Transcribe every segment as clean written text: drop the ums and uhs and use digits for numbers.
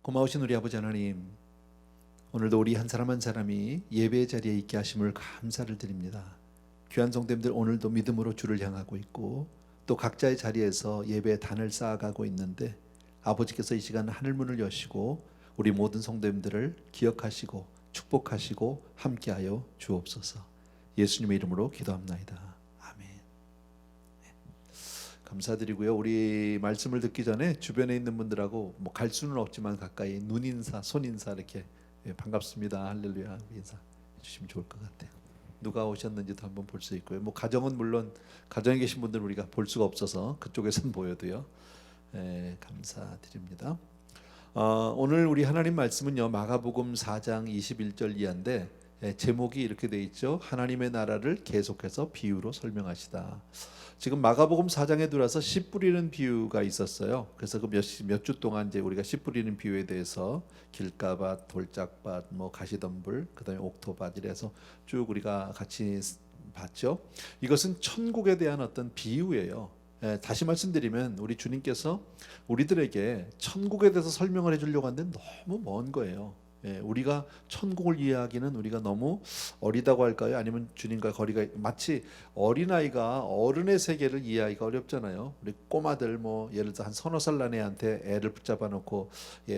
고마우신 우리 아버지 하나님, 오늘도 우리 한 사람 한 사람이 예배의 자리에 있게 하심을 감사를 드립니다. 귀한 성도님들 오늘도 믿음으로 주를 향하고 있고 또 각자의 자리에서 예배의 단을 쌓아가고 있는데 아버지께서 이 시간 하늘문을 여시고 우리 모든 성도님들을 기억하시고 축복하시고 함께하여 주옵소서. 예수님의 이름으로 기도합나이다. 아멘. 감사드리고요. 우리 말씀을 듣기 전에 주변에 있는 분들하고 갈 수는 없지만 가까이 눈인사, 손인사 이렇게 반갑습니다. 할렐루야 인사 해주시면 좋을 것 같아요. 누가 오셨는지도 한번 볼 수 있고요. 가정은 물론 가정에 계신 분들은 우리가 볼 수가 없어서 그쪽에서는 보여도요. 감사드립니다. 오늘 우리 하나님 말씀은요, 마가복음 4장 21절 이하인데 제목이 이렇게 돼 있죠. 하나님의 나라를 계속해서 비유로 설명하시다. 지금 마가복음 4장에 들어와서 씨 뿌리는 비유가 있었어요. 그래서 그 몇 주 동안 이제 우리가 씨 뿌리는 비유에 대해서 길가밭, 돌짝밭, 가시덤불, 그다음에 옥토밭 이래서 쭉 우리가 같이 봤죠. 이것은 천국에 대한 어떤 비유예요. 다시 말씀드리면 우리 주님께서 우리들에게 천국에 대해서 설명을 해주려고 하는데 너무 먼 거예요. 우리가 천국을 이해하기는 우리가 너무 어리다고 할까요? 아니면 주님과 거리가, 마치 어린아이가 어른의 세계를 이해하기가 어렵잖아요. 우리 꼬마들 예를 들어 한 서너 살 난 애한테 애를 붙잡아 놓고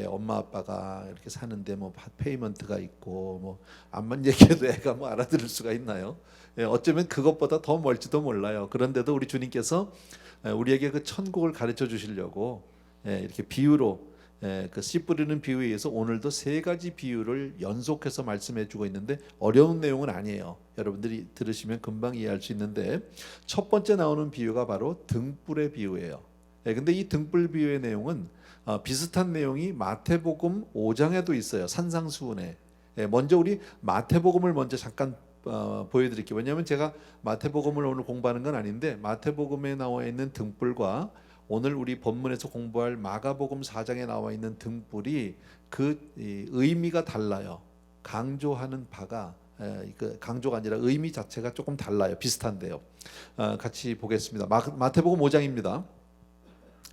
엄마 아빠가 이렇게 사는데 페이먼트가 있고 암만 얘기해도 애가 알아들을 수가 있나요? 어쩌면 그것보다 더 멀지도 몰라요. 그런데도 우리 주님께서 우리에게 그 천국을 가르쳐 주시려고 이렇게 비유로 그 씨 뿌리는 비유에 의해서 오늘도 세 가지 비유를 연속해서 말씀해 주고 있는데 어려운 내용은 아니에요. 여러분들이 들으시면 금방 이해할 수 있는데 첫 번째 나오는 비유가 바로 등불의 비유예요. 근데 이 등불 비유의 내용은 비슷한 내용이 마태복음 5장에도 있어요. 산상수훈에. 먼저 우리 마태복음을 먼저 잠깐 보여드릴게요. 왜냐하면 제가 마태복음을 오늘 공부하는 건 아닌데 마태복음에 나와 있는 등불과 오늘 우리 본문에서 공부할 마가복음 4장에 나와 있는 등불이 그 의미가 달라요. 강조하는 바가 강조가 아니라 의미 자체가 조금 달라요. 비슷한데요. 같이 보겠습니다. 마태복음 5장입니다.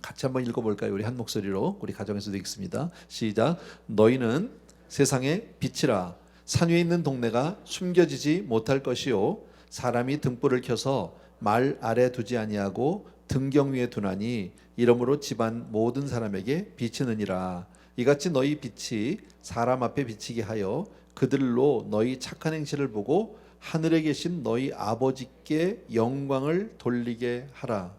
같이 한번 읽어볼까요? 우리 한 목소리로 우리 가정에서도 읽습니다. 시작. 너희는 세상의 빛이라. 산 위에 있는 동네가 숨겨지지 못할 것이요 사람이 등불을 켜서 말 아래 두지 아니하고 등경 위에 두나니 이러므로 집안 모든 사람에게 비치느니라. 이같이 너희 빛이 사람 앞에 비치게 하여 그들로 너희 착한 행실을 보고 하늘에 계신 너희 아버지께 영광을 돌리게 하라.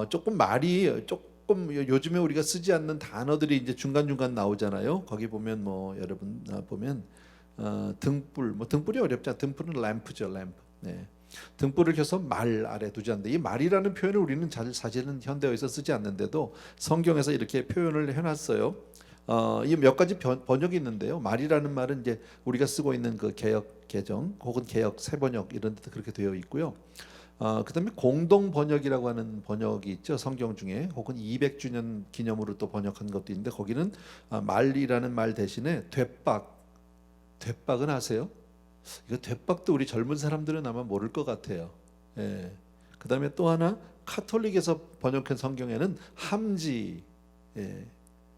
조금 말이 조금 요즘에 우리가 쓰지 않는 단어들이 이제 중간중간 나오잖아요. 거기 보면 여러분 보면 등불이 어렵잖아. 등불은 램프죠, 램프. 등불을 켜서 말 아래 두지 않는다. 이 말이라는 표현을 우리는 사실은 현대어에서 쓰지 않는데도 성경에서 이렇게 표현을 해놨어요. 이 몇 가지 번역이 있는데요. 말이라는 말은 이제 우리가 쓰고 있는 그 개역 개정 혹은 개역 새번역 이런 데도 그렇게 되어 있고요. 그다음에 공동 번역이라고 하는 번역이 있죠. 성경 중에 혹은 200주년 기념으로 또 번역한 것도 있는데 거기는 말이라는 말 대신에 되박은 아세요? 이거 되박도 우리 젊은 사람들은 아마 모를 것 같아요. 그다음에 또 하나 카톨릭에서 번역한 성경에는 함지,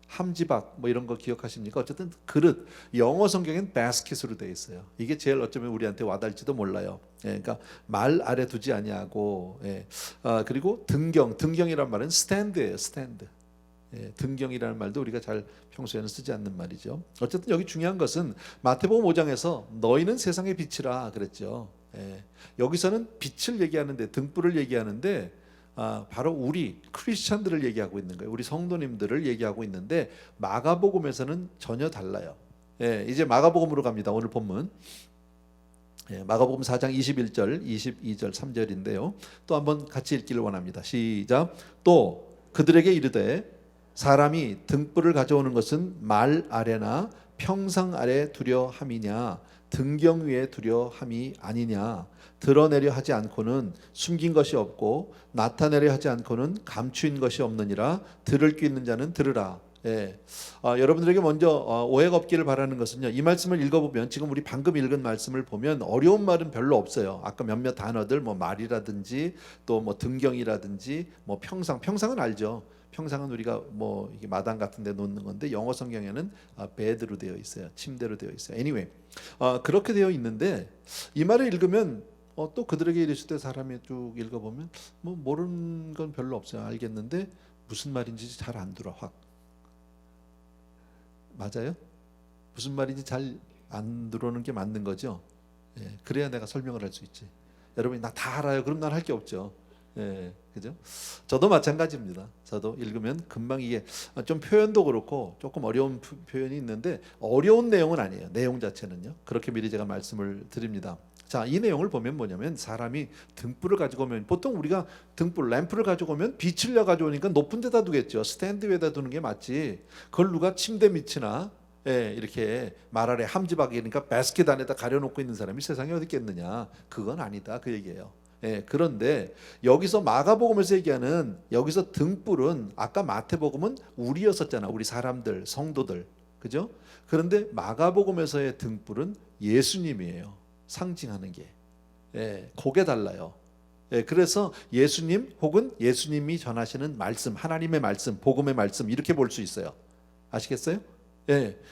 함지박 이런 거 기억하십니까? 어쨌든 그릇. 영어 성경엔 basket으로 되어 있어요. 이게 제일 어쩌면 우리한테 와닿을지도 몰라요. 그러니까 말 아래 두지 아니하고, 그리고 등경이란 말은 stand예요, stand. 등경이라는 말도 우리가 잘 평소에는 쓰지 않는 말이죠. 어쨌든 여기 중요한 것은 마태복음 5장에서 너희는 세상의 빛이라 그랬죠. 여기서는 빛을 얘기하는데 등불을 얘기하는데 바로 우리 크리스찬들을 얘기하고 있는 거예요. 우리 성도님들을 얘기하고 있는데 마가복음에서는 전혀 달라요. 이제 마가복음으로 갑니다. 오늘 본문 마가복음 4장 21절 22절 3절인데요. 또 한번 같이 읽기를 원합니다. 시작. 또 그들에게 이르되 사람이 등불을 가져오는 것은 말 아래나 평상 아래 두려 함이냐 등경 위에 두려 함이 아니냐. 드러내려 하지 않고는 숨긴 것이 없고 나타내려 하지 않고는 감추인 것이 없느니라. 들을 귀 있는 자는 들으라. 여러분들에게 먼저 오해가 없기를 바라는 것은요, 이 말씀을 읽어보면 지금 우리 방금 읽은 말씀을 보면 어려운 말은 별로 없어요. 아까 몇몇 단어들 말이라든지 또 등경이라든지 평상은 알죠. 평상은 우리가 뭐 이게 마당 같은 데 놓는 건데 영어 성경에는 bed로 되어 있어요. 침대로 되어 있어요. Anyway, 그렇게 되어 있는데 이 말을 읽으면 또 그들에게 이르실 때 사람이 쭉 읽어보면 뭐 모르는 건 별로 없어요. 알겠는데 무슨 말인지 잘 안 들어. 확 맞아요? 무슨 말인지 잘 안 들어오는 게 맞는 거죠. 예, 그래야 내가 설명을 할 수 있지. 여러분이 나 다 알아요. 그럼 난 할 게 없죠. 예, 그죠? 저도 마찬가지입니다. 저도 읽으면 금방 이게 좀 표현도 그렇고 조금 어려운 표현이 있는데 어려운 내용은 아니에요. 내용 자체는요. 그렇게 미리 제가 말씀을 드립니다. 자, 이 내용을 보면 뭐냐면 사람이 등불을 가지고 오면 보통 우리가 등불, 램프를 가지고 오면 빛을 가지고 오니까 높은 데다 두겠죠. 스탠드 위에다 두는 게 맞지. 그걸 누가 침대 밑이나 이렇게 말 아래 함지박이니까 바스켓 안에다 가려놓고 있는 사람이 세상에 어디 있겠느냐. 그건 아니다 그 얘기예요. 그런데 여기서 마가복음에서 얘기하는 여기서 등불은 아까 마태복음은 우리였었잖아. 우리 사람들, 성도들, 그죠? 그런데 마가복음에서의 등불은 예수님이에요. 상징하는 게, 그게 달라요. 그래서 예수님 혹은 예수님이 전하시는 말씀, 하나님의 말씀, 복음의 말씀 이렇게 볼 수 있어요. 아시겠어요?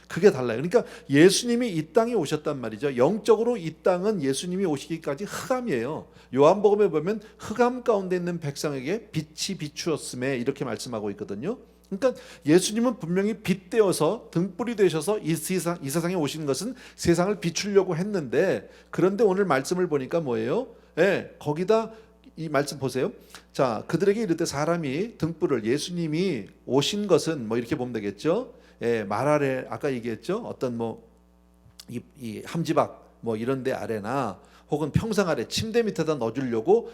그게 달라요. 그러니까 예수님이 이 땅에 오셨단 말이죠. 영적으로 이 땅은 예수님이 오시기까지 흑암이에요. 요한복음에 보면 흑암 가운데 있는 백성에게 빛이 비추었음에 이렇게 말씀하고 있거든요. 그러니까 예수님은 분명히 빛 되어서 등불이 되셔서 이 세상에 오신 것은 세상을 비추려고 했는데, 그런데 오늘 말씀을 보니까 뭐예요? 거기다 이 말씀 보세요. 자, 그들에게 이르되 사람이 등불을, 예수님이 오신 것은 뭐 이렇게 보면 되겠죠. 말 아래 아까 얘기했죠. 어떤 뭐 이 함지박 뭐 이런 데 아래나 혹은 평상 아래 침대 밑에다 넣어주려고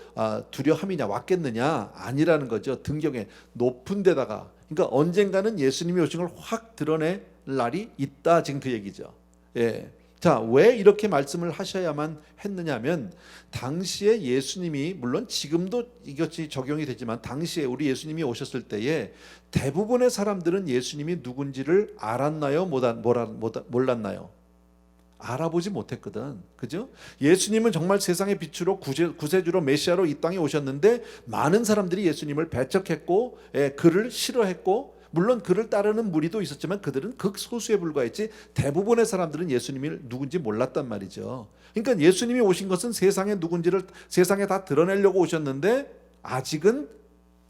두려함이냐 왔겠느냐 아니라는 거죠. 등경에 높은 데다가, 그러니까 언젠가는 예수님이 오신 걸 확 드러낼 날이 있다, 지금 그 얘기죠. 자, 왜 이렇게 말씀을 하셔야만 했느냐면 당시에 예수님이, 물론 지금도 이것이 적용이 되지만 당시에 우리 예수님이 오셨을 때에 대부분의 사람들은 예수님이 누군지를 알았나요? 몰랐나요? 알아보지 못했거든. 그죠? 예수님은 정말 세상의 빛으로 구세주로 메시아로 이 땅에 오셨는데 많은 사람들이 예수님을 배척했고 그를 싫어했고, 물론 그를 따르는 무리도 있었지만 그들은 극소수에 불과했지 대부분의 사람들은 예수님이 누군지 몰랐단 말이죠. 그러니까 예수님이 오신 것은 세상의 누군지를 세상에 다 드러내려고 오셨는데 아직은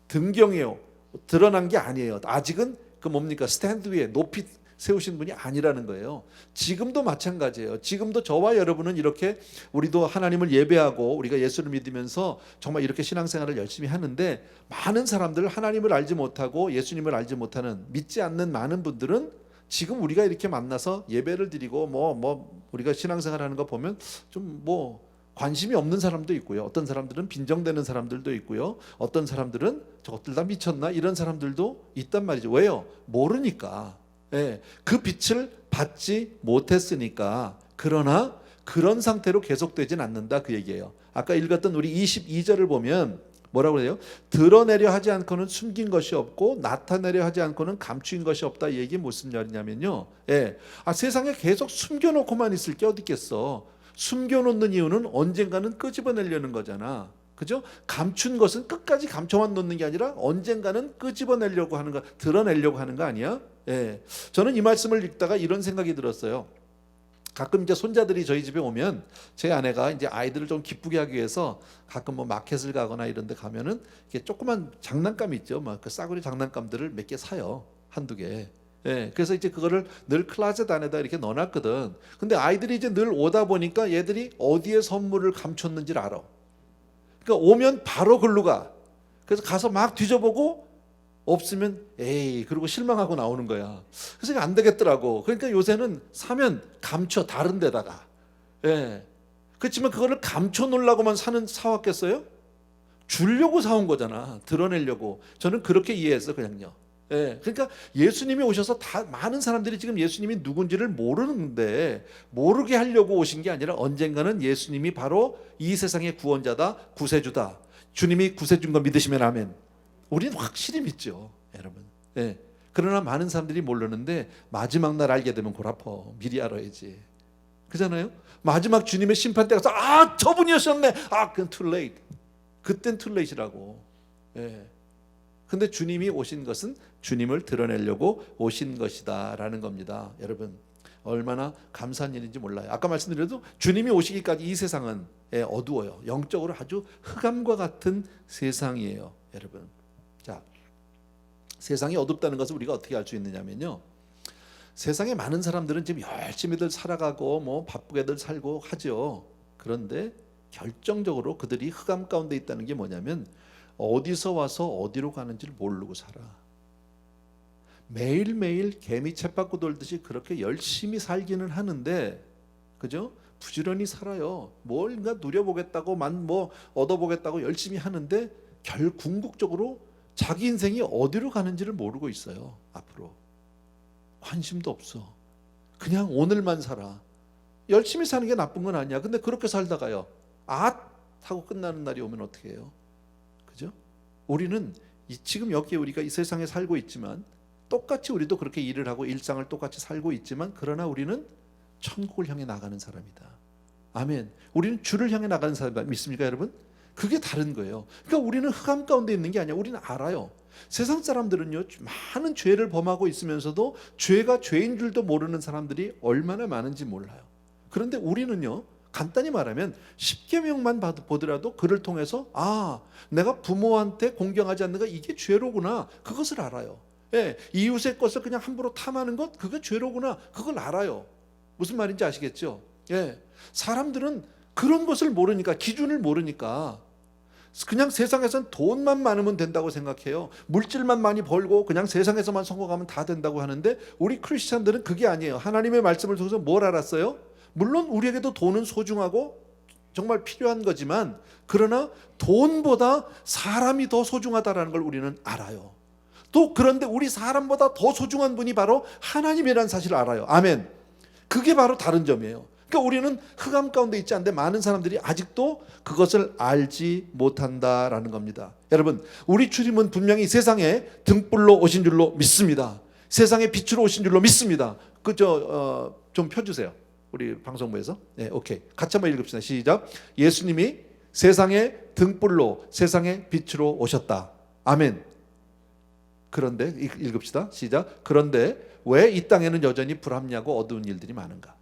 등경이에요. 드러난 게 아니에요. 아직은 그 뭡니까? 스탠드 위에 높이 세우신 분이 아니라는 거예요. 지금도 마찬가지예요. 지금도 저와 여러분은 이렇게 우리도 하나님을 예배하고 우리가 예수를 믿으면서 정말 이렇게 신앙생활을 열심히 하는데, 많은 사람들 하나님을 알지 못하고 예수님을 알지 못하는, 믿지 않는 많은 분들은 지금 우리가 이렇게 만나서 예배를 드리고 뭐 우리가 신앙생활하는 거 보면 좀 뭐 관심이 없는 사람도 있고요. 어떤 사람들은 빈정되는 사람들도 있고요. 어떤 사람들은 저것들 다 미쳤나 이런 사람들도 있단 말이죠. 왜요? 모르니까. 그 빛을 받지 못했으니까. 그러나 그런 상태로 계속되진 않는다 그 얘기예요. 아까 읽었던 우리 22절을 보면 뭐라고 해요? 드러내려 하지 않고는 숨긴 것이 없고 나타내려 하지 않고는 감추인 것이 없다. 이 얘기 무슨 말이냐면요. 세상에 계속 숨겨놓고만 있을 게 어디 있겠어. 숨겨놓는 이유는 언젠가는 끄집어내려는 거잖아. 그죠? 감춘 것은 끝까지 감춰만 놓는 게 아니라 언젠가는 끄집어내려고 하는 거, 드러내려고 하는 거 아니야? 저는 이 말씀을 읽다가 이런 생각이 들었어요. 가끔 이제 손자들이 저희 집에 오면 제 아내가 이제 아이들을 좀 기쁘게 하기 위해서 가끔 뭐 마켓을 가거나 이런 데 가면은 이게 조그만 장난감 있죠. 막 그 싸구려 장난감들을 몇 개 사요. 한두 개. 그래서 이제 그거를 늘 클로젯 안에다 이렇게 넣어놨거든. 근데 아이들이 이제 늘 오다 보니까 얘들이 어디에 선물을 감췄는지를 알아. 그러니까 오면 바로 글로 가. 그래서 가서 막 뒤져보고 없으면 그리고 실망하고 나오는 거야. 그래서 안 되겠더라고. 그러니까 요새는 사면 감춰, 다른 데다가. 그렇지만 그거를 감춰 놓으려고만 사왔겠어요? 주려고 사온 거잖아. 드러내려고. 저는 그렇게 이해했어, 그냥요. 그러니까 예수님이 오셔서 많은 사람들이 지금 예수님이 누군지를 모르는데, 모르게 하려고 오신 게 아니라 언젠가는 예수님이 바로 이 세상의 구원자다, 구세주다. 주님이 구세주인 거 믿으시면 아멘. 우리는 확실히 믿죠, 여러분. 그러나 많은 사람들이 모르는데 마지막 날 알게 되면 골 아파. 미리 알아야지. 그잖아요. 마지막 주님의 심판 때 가서 저분이었었네. 그건 too late. 그땐 too late이라고. 근데 주님이 오신 것은 주님을 드러내려고 오신 것이다라는 겁니다. 여러분 얼마나 감사한 일인지 몰라요. 아까 말씀드려도 주님이 오시기까지 이 세상은 어두워요. 영적으로 아주 흑암과 같은 세상이에요. 여러분, 자, 세상이 어둡다는 것을 우리가 어떻게 알 수 있느냐면요, 세상에 많은 사람들은 지금 열심히들 살아가고 뭐 바쁘게들 살고 하죠. 그런데 결정적으로 그들이 흑암 가운데 있다는 게 뭐냐면 어디서 와서 어디로 가는지를 모르고 살아. 매일매일 개미 쳇바퀴 돌듯이 그렇게 열심히 살기는 하는데, 그죠? 부지런히 살아요. 뭔가 누려보겠다고 뭐 얻어보겠다고 열심히 하는데 궁극적으로 자기 인생이 어디로 가는지를 모르고 있어요. 앞으로 관심도 없어. 그냥 오늘만 살아. 열심히 사는 게 나쁜 건 아니야. 근데 그렇게 살다가요, 하고 끝나는 날이 오면 어떻게 해요? 그죠? 우리는 지금 여기에 우리가 이 세상에 살고 있지만 똑같이 우리도 그렇게 일을 하고 일상을 똑같이 살고 있지만, 그러나 우리는 천국을 향해 나가는 사람이다. 아멘. 우리는 주를 향해 나가는 사람 믿습니까, 여러분? 그게 다른 거예요. 그러니까 우리는 흑암 가운데 있는 게 아니야. 우리는 알아요. 세상 사람들은요, 많은 죄를 범하고 있으면서도 죄가 죄인 줄도 모르는 사람들이 얼마나 많은지 몰라요. 그런데 우리는요, 간단히 말하면 10계명만 보더라도 그를 통해서 내가 부모한테 공경하지 않는 거 이게 죄로구나, 그것을 알아요. 이웃의 것을 그냥 함부로 탐하는 것, 그게 죄로구나, 그걸 알아요. 무슨 말인지 아시겠죠? 사람들은 그런 것을 모르니까, 기준을 모르니까 그냥 세상에선 돈만 많으면 된다고 생각해요. 물질만 많이 벌고 그냥 세상에서만 성공하면 다 된다고 하는데, 우리 크리스찬들은 그게 아니에요. 하나님의 말씀을 통해서 뭘 알았어요? 물론 우리에게도 돈은 소중하고 정말 필요한 거지만, 그러나 돈보다 사람이 더 소중하다는 걸 우리는 알아요. 또 그런데 우리 사람보다 더 소중한 분이 바로 하나님이라는 사실을 알아요. 아멘. 그게 바로 다른 점이에요. 그러니까 우리는 흑암 가운데 있지 않는데 많은 사람들이 아직도 그것을 알지 못한다라는 겁니다. 여러분, 우리 주님은 분명히 세상에 등불로 오신 줄로 믿습니다. 세상에 빛으로 오신 줄로 믿습니다. 좀 펴주세요. 우리 방송부에서. 오케이. 같이 한번 읽읍시다. 시작. 예수님이 세상의 등불로, 세상의 빛으로 오셨다. 아멘. 그런데 읽읍시다. 시작. 그런데 왜 이 땅에는 여전히 불합리하고 어두운 일들이 많은가?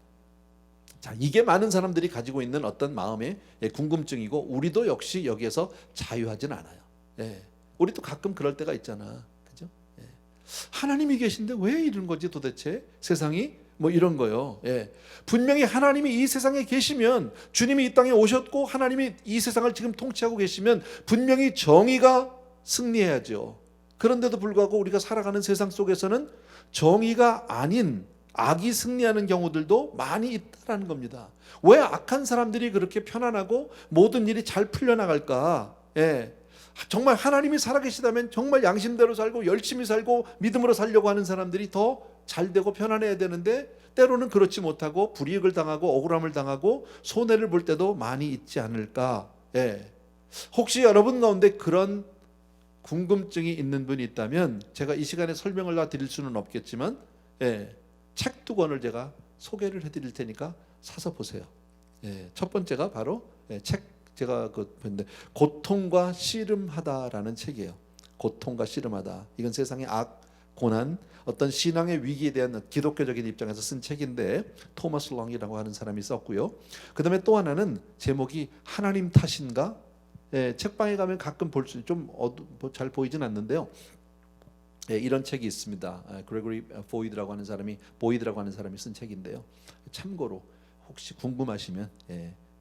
자, 이게 많은 사람들이 가지고 있는 어떤 마음의 궁금증이고, 우리도 역시 여기에서 자유하진 않아요. 우리도 가끔 그럴 때가 있잖아. 그죠? 하나님이 계신데 왜 이런 거지 도대체? 세상이 뭐 이런 거요. 분명히 하나님이 이 세상에 계시면, 주님이 이 땅에 오셨고 하나님이 이 세상을 지금 통치하고 계시면 분명히 정의가 승리해야죠. 그런데도 불구하고 우리가 살아가는 세상 속에서는 정의가 아닌 악이 승리하는 경우들도 많이 있다는 겁니다. 왜 악한 사람들이 그렇게 편안하고 모든 일이 잘 풀려나갈까? 정말 하나님이 살아계시다면 정말 양심대로 살고 열심히 살고 믿음으로 살려고 하는 사람들이 더 잘되고 편안해야 되는데, 때로는 그렇지 못하고 불이익을 당하고 억울함을 당하고 손해를 볼 때도 많이 있지 않을까? 혹시 여러분 가운데 그런 궁금증이 있는 분이 있다면, 제가 이 시간에 설명을 다 드릴 수는 없겠지만 책 두 권을 제가 소개를 해드릴 테니까 사서 보세요. 첫 번째가 바로 제가 봤는데 고통과 씨름하다라는 책이에요. 고통과 씨름하다. 이건 세상의 악, 고난, 어떤 신앙의 위기에 대한 기독교적인 입장에서 쓴 책인데, 토마스 롱이라고 하는 사람이 썼고요. 그 다음에 또 하나는 제목이 하나님 탓인가? 책방에 가면 가끔 볼 수 좀 잘 보이진 않는데요. 이런 책이 있습니다. 그레고리 보이드라고 하는 사람이 쓴 책인데요. 참고로 혹시 궁금하시면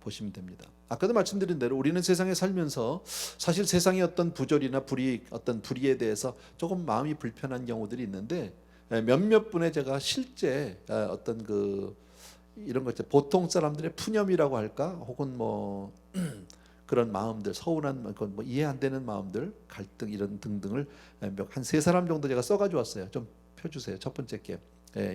보시면 됩니다. 아까도 말씀드린 대로 우리는 세상에 살면서 사실 세상의 어떤 부조리나 어떤 불의에 대해서 조금 마음이 불편한 경우들이 있는데, 몇몇 분의 제가 실제 어떤 이런 거 있죠. 보통 사람들의 푸념이라고 할까, 혹은 뭐 그런 마음들, 서운한, 뭐 이해 안 되는 마음들, 갈등 이런 등등을 한 세 사람 정도 제가 써가지고 왔어요. 좀 펴주세요. 첫 번째 게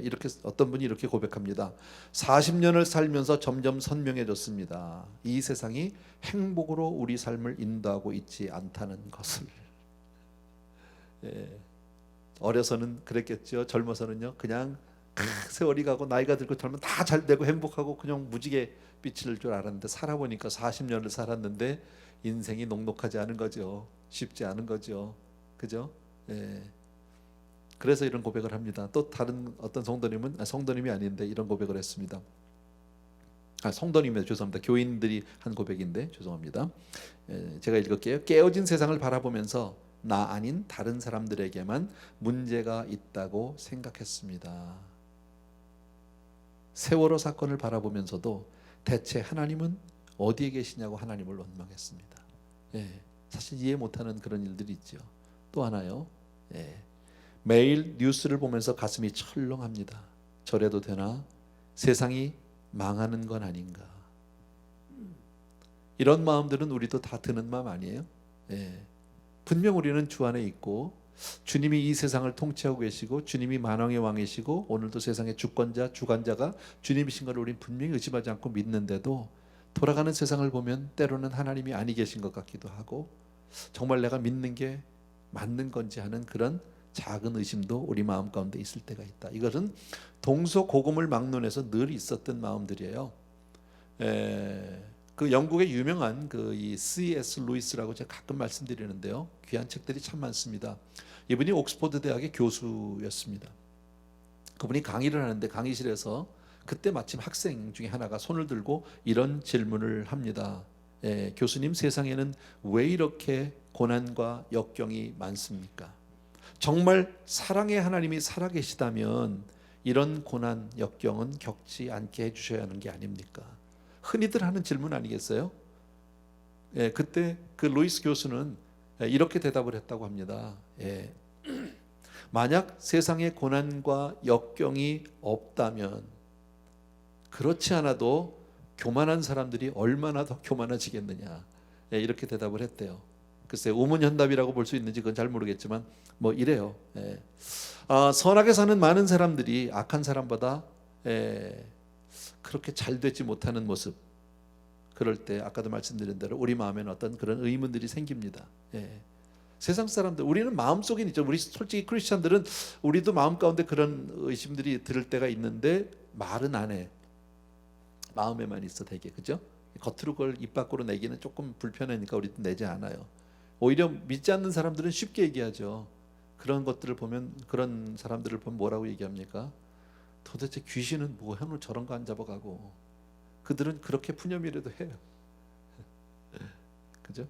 이렇게, 어떤 분이 이렇게 고백합니다. 40년을 살면서 점점 선명해졌습니다. 이 세상이 행복으로 우리 삶을 인도하고 있지 않다는 것을. 어려서는 그랬겠죠. 젊어서는요, 그냥 세월이 가고 나이가 들고 젊으면 다 잘 되고 행복하고 그냥 무지개 빛을 줄 알았는데, 살아보니까 40년을 살았는데 인생이 녹록하지 않은 거죠. 쉽지 않은 거죠. 그죠? 예. 그래서 이런 고백을 합니다. 또 다른 어떤 성도님은 성도님이 아닌데 이런 고백을 했습니다. 성도님이요, 죄송합니다. 교인들이 한 고백인데 죄송합니다. 제가 읽을게요. 깨어진 세상을 바라보면서 나 아닌 다른 사람들에게만 문제가 있다고 생각했습니다. 세월호 사건을 바라보면서도 대체 하나님은 어디에 계시냐고 하나님을 원망했습니다. 사실 이해 못하는 그런 일들이 있죠. 또 하나요. 매일 뉴스를 보면서 가슴이 철렁합니다. 저래도 되나? 세상이 망하는 건 아닌가? 이런 마음들은 우리도 다 드는 마음 아니에요? 분명 우리는 주 안에 있고 주님이 이 세상을 통치하고 계시고 주님이 만왕의 왕이시고 오늘도 세상의 주권자, 주관자가 주님이신 걸 우리는 분명히 의심하지 않고 믿는데도 돌아가는 세상을 보면 때로는 하나님이 아니 계신 것 같기도 하고 정말 내가 믿는 게 맞는 건지 하는 그런 작은 의심도 우리 마음 가운데 있을 때가 있다. 이것은 동서고금을 막론해서 늘 있었던 마음들이에요. 그 영국의 유명한 이 C.S. 루이스라고 제가 가끔 말씀드리는데요. 귀한 책들이 참 많습니다. 이분이 옥스퍼드 대학의 교수였습니다. 그분이 강의를 하는데 강의실에서 그때 마침 학생 중에 하나가 손을 들고 이런 질문을 합니다. 교수님, 세상에는 왜 이렇게 고난과 역경이 많습니까? 정말 사랑의 하나님이 살아계시다면 이런 고난, 역경은 겪지 않게 해주셔야 하는 게 아닙니까? 흔히들 하는 질문 아니겠어요? 그때 그 루이스 교수는 이렇게 대답을 했다고 합니다. 만약 세상에 고난과 역경이 없다면 그렇지 않아도 교만한 사람들이 얼마나 더 교만해지겠느냐, 이렇게 대답을 했대요. 글쎄 우문현답이라고 볼 수 있는지 그건 잘 모르겠지만 뭐 이래요. 선하게 사는 많은 사람들이 악한 사람보다 그렇게 잘 되지 못하는 모습, 그럴 때 아까도 말씀드린 대로 우리 마음에는 어떤 그런 의문들이 생깁니다. 세상 사람들, 우리는 마음속에 있죠. 우리 솔직히 크리스찬들은 우리도 마음 가운데 그런 의심들이 들을 때가 있는데 말은 안 해. 마음에만 있어 되게, 그죠? 겉으로 그걸 입 밖으로 내기는 조금 불편하니까 우리도 내지 않아요. 오히려 믿지 않는 사람들은 쉽게 얘기하죠. 그런 것들을 보면, 그런 사람들을 보면 뭐라고 얘기합니까? 도대체 귀신은 뭐 해놓고 저런 거 안 잡아가고. 그들은 그렇게 푸념이라도 해요. 그죠?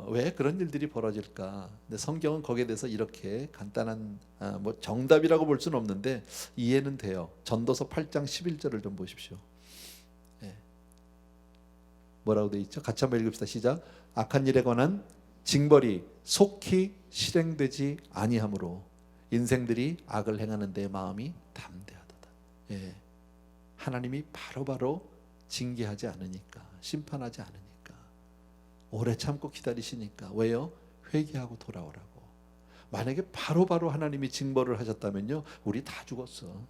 왜 그런 일들이 벌어질까? 근데 성경은 거기에 대해서 이렇게 간단한 뭐 정답이라고 볼 수는 없는데 이해는 돼요. 전도서 8장 11절을 좀 보십시오. 뭐라고 돼 있죠? 같이 한번 읽읍시다. 시작. 악한 일에 관한 징벌이 속히 실행되지 아니하므로 인생들이 악을 행하는 데 마음이 담대하도다. 하나님이 바로바로 징계하지 않으니까, 심판하지 않으니까, 오래 참고 기다리시니까. 왜요? 회개하고 돌아오라고. 만약에 바로바로 하나님이 징벌을 하셨다면요, 우리 다 죽었어.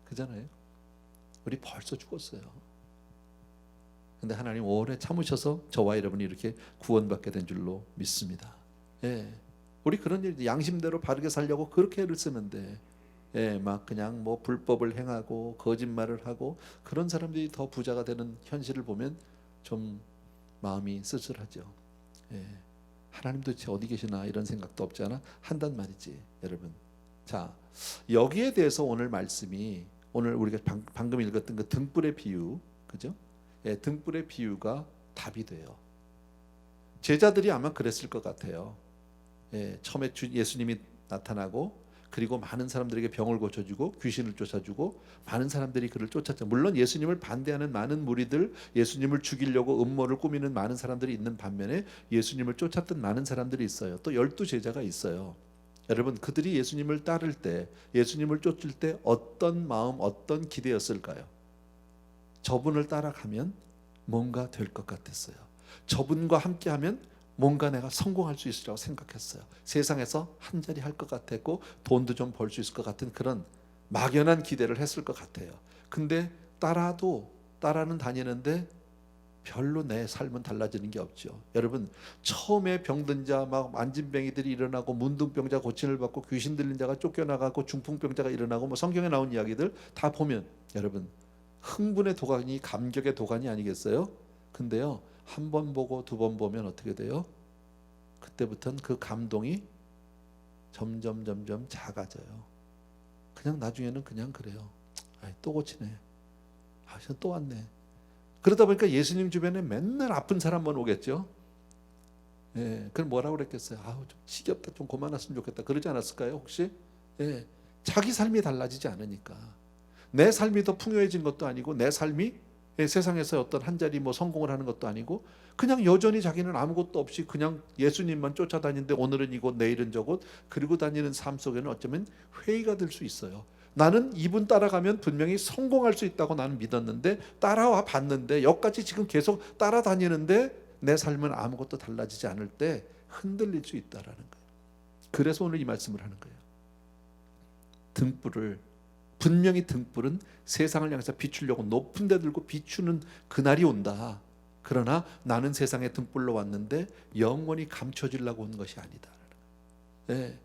그잖아요. 우리 벌써 죽었어요. 근데 하나님 오래 참으셔서 저와 여러분이 이렇게 구원받게 된 줄로 믿습니다. 우리 그런 일, 양심대로 바르게 살려고 그렇게 애를 쓰는데 막 그냥 뭐 불법을 행하고 거짓말을 하고 그런 사람들이 더 부자가 되는 현실을 보면 좀 마음이 씁쓸하죠. 하나님 도대체 어디 계시나 이런 생각도 없지 않아 한단 말이지, 여러분. 자, 여기에 대해서 오늘 말씀이, 오늘 우리가 방금 읽었던 그 등불의 비유, 그죠? 등불의 비유가 답이 돼요. 제자들이 아마 그랬을 것 같아요. 처음에 예수님이 나타나고 그리고 많은 사람들에게 병을 고쳐주고 귀신을 쫓아주고 많은 사람들이 그를 쫓았죠. 물론 예수님을 반대하는 많은 무리들, 예수님을 죽이려고 음모를 꾸미는 많은 사람들이 있는 반면에 예수님을 쫓았던 많은 사람들이 있어요. 또 12제자가 있어요. 여러분, 그들이 예수님을 따를 때, 예수님을 쫓을 때 어떤 마음, 어떤 기대였을까요? 저분을 따라가면 뭔가 될 것 같았어요. 저분과 함께하면 뭔가 내가 성공할 수 있으리라고 생각했어요. 세상에서 한 자리 할 것 같았고 돈도 좀 벌 수 있을 것 같은 그런 막연한 기대를 했을 것 같아요. 근데 따라는 다니는데 별로 내 삶은 달라지는 게 없죠. 여러분, 처음에 병든 자, 막 만진병이들이 일어나고 문둥병자 고침을 받고 귀신 들린 자가 쫓겨나가고 중풍병자가 일어나고 뭐 성경에 나온 이야기들 다 보면 여러분, 흥분의 도가니, 감격의 도가니 아니겠어요? 근데요, 한 번 보고 두 번 보면 어떻게 돼요? 그때부터는 그 감동이 점점 작아져요. 그냥 나중에는 그냥 그래요. 또 고치네. 또 왔네. 그러다 보니까 예수님 주변에 맨날 아픈 사람만 오겠죠. 예, 그럼 뭐라고 그랬겠어요? 좀 지겹다, 좀 그만했으면 좋겠다, 그러지 않았을까요 혹시? 예, 자기 삶이 달라지지 않으니까. 내 삶이 더 풍요해진 것도 아니고, 내 삶이 세상에서 어떤 한 자리 성공을 하는 것도 아니고, 그냥 여전히 자기는 아무것도 없이 그냥 예수님만 쫓아다니는데, 오늘은 이곳 내일은 저곳 그리고 다니는 삶 속에는 어쩌면 회의가 될 수 있어요. 나는 이분 따라가면 분명히 성공할 수 있다고 나는 믿었는데, 따라와 봤는데, 여기까지 지금 계속 따라다니는데 내 삶은 아무것도 달라지지 않을 때 흔들릴 수 있다라는 거예요. 그래서 오늘 이 말씀을 하는 거예요. 분명히 등불은 세상을 향해서 비추려고 높은 데 들고 비추는 그날이 온다. 그러나 나는 세상의 등불로 왔는데 영원히 감춰지려고 온 것이 아니다. 네.